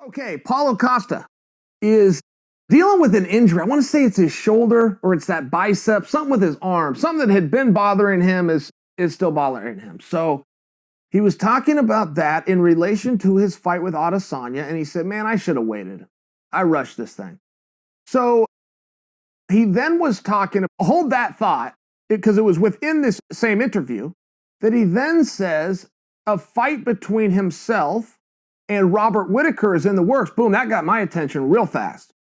Okay, Paulo Costa is dealing with an injury. I want to say it's his shoulder or it's that bicep, something with his arm, something that had been bothering him is still bothering him. So he was talking about that in relation to his fight with Adesanya, and he said, man, I should have waited. I rushed this thing. So he then was talking, hold that thought, because it was within this same interview, that he then says a fight between himself and Robert Whittaker is in the works. Boom, that got my attention real fast.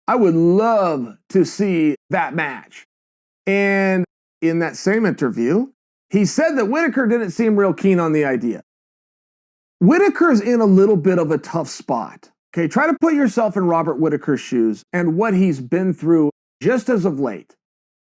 I would love to see that match. And in that same interview, he said that Whittaker didn't seem real keen on the idea. Whittaker's in a little bit of a tough spot. Okay, try to put yourself in Robert Whittaker's shoes and what he's been through just as of late.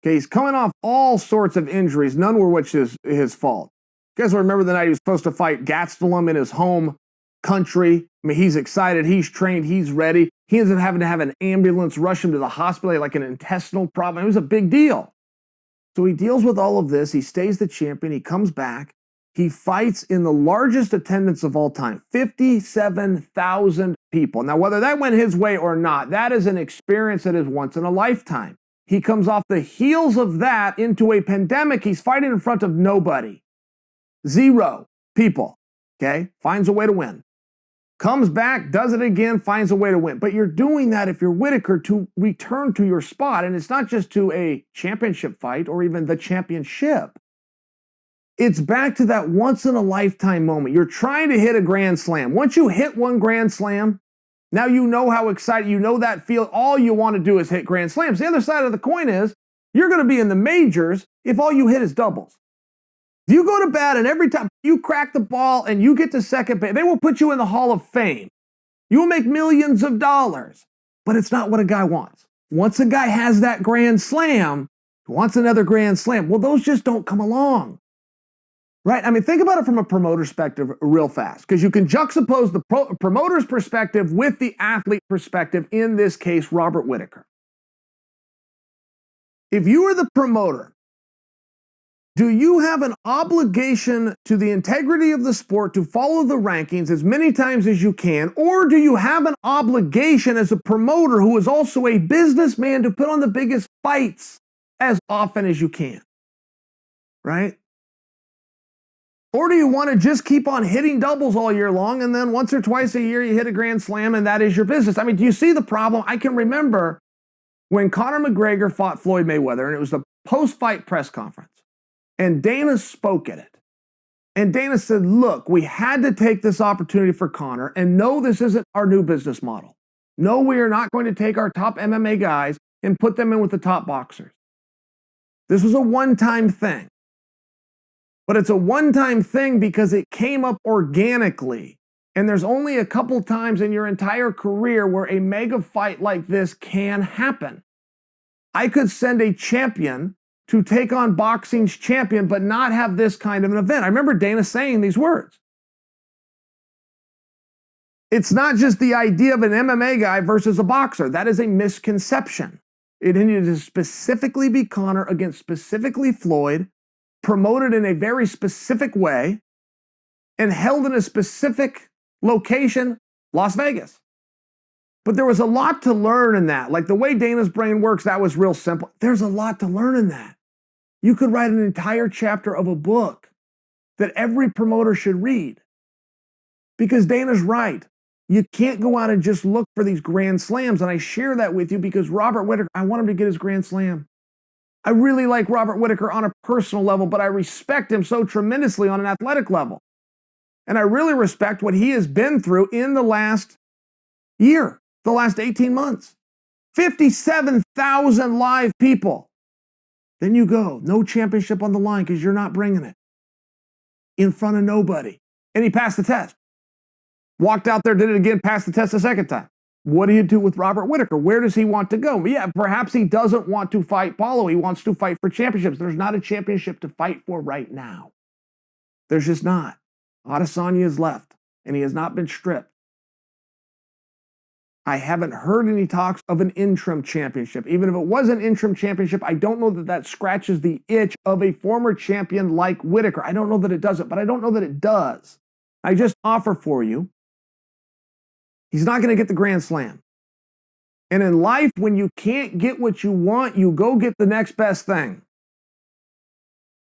Okay, he's coming off all sorts of injuries, none were which is his fault. You guys remember the night he was supposed to fight Gastelum in his home country? I mean, he's excited, he's trained, he's ready. He ends up having to have an ambulance rush him to the hospital, like an intestinal problem. It was a big deal. So he deals with all of this. He stays the champion. He comes back. He fights in the largest attendance of all time, 57,000 people. Now, whether that went his way or not, that is an experience that is once in a lifetime. He comes off the heels of that into a pandemic. He's fighting in front of nobody. 0 people, okay? Finds a way to win. Comes back, does it again, finds a way to win. But you're doing that if you're Whittaker to return to your spot. And it's not just to a championship fight or even the championship. It's back to that once-in-a-lifetime moment. You're trying to hit a grand slam. Once you hit one grand slam, now you know how excited, you know that feel. All you want to do is hit grand slams. The other side of the coin is you're going to be in the majors if all you hit is doubles. If you go to bat and every time you crack the ball and you get to second base, they will put you in the Hall of Fame. You will make millions of dollars. But it's not what a guy wants. Once a guy has that grand slam, he wants another grand slam. Well, those just don't come along. Right? I mean, think about it from a promoter's perspective real fast, because you can juxtapose the promoter's perspective with the athlete perspective, in this case, Robert Whittaker. If you are the promoter, do you have an obligation to the integrity of the sport to follow the rankings as many times as you can, or do you have an obligation as a promoter who is also a businessman to put on the biggest fights as often as you can? Right? Or do you want to just keep on hitting doubles all year long and then once or twice a year you hit a grand slam and that is your business? I mean, do you see the problem? I can remember when Conor McGregor fought Floyd Mayweather, and it was the post-fight press conference, and Dana spoke at it. And Dana said, look, we had to take this opportunity for Conor, and no, this isn't our new business model. No, we are not going to take our top MMA guys and put them in with the top boxers. This was a one-time thing. But it's a one-time thing because it came up organically. And there's only a couple times in your entire career where a mega fight like this can happen. I could send a champion to take on boxing's champion, but not have this kind of an event. I remember Dana saying these words. It's not just the idea of an MMA guy versus a boxer. That is a misconception. It needed to specifically be Conor against specifically Floyd, promoted in a very specific way, and held in a specific location, Las Vegas. But there was a lot to learn in that. Like the way Dana's brain works, that was real simple. There's a lot to learn in that. You could write an entire chapter of a book that every promoter should read. Because Dana's right. You can't go out and just look for these grand slams. And I share that with you because Robert Whittaker, I want him to get his grand slam. I really like Robert Whittaker on a personal level, but I respect him so tremendously on an athletic level. And I really respect what he has been through in the last year, the last 18 months. 57,000 live people. Then you go, no championship on the line because you're not bringing it. In front of nobody. And he passed the test. Walked out there, did it again, passed the test a second time. What do you do with Robert Whittaker? Where does he want to go? Yeah, perhaps he doesn't want to fight Paulo. He wants to fight for championships. There's not a championship to fight for right now. There's just not. Adesanya is left, and he has not been stripped. I haven't heard any talks of an interim championship. Even if it was an interim championship, I don't know that that scratches the itch of a former champion like Whittaker. I don't know that it doesn't, but I don't know that it does. I just offer for you He's not going to get the Grand Slam. And in life, when you can't get what you want, you go get the next best thing.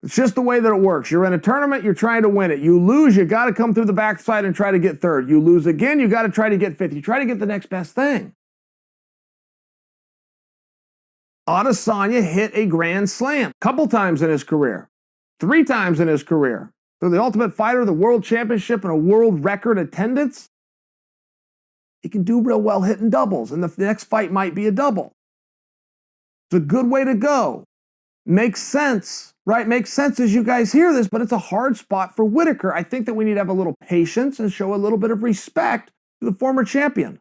It's just the way that it works. You're in a tournament, you're trying to win it. You lose, you got to come through the backside and try to get third. You lose again, you got to try to get fifth. You try to get the next best thing. Adesanya hit a Grand Slam a couple times in his career, 3 times in his career. Through the Ultimate Fighter, the World Championship, and a world record attendance. He can do real well hitting doubles, and the next fight might be a double. It's a good way to go. Makes sense, right? Makes sense as you guys hear this, but it's a hard spot for Whittaker. I think that we need to have a little patience and show a little bit of respect to the former champion.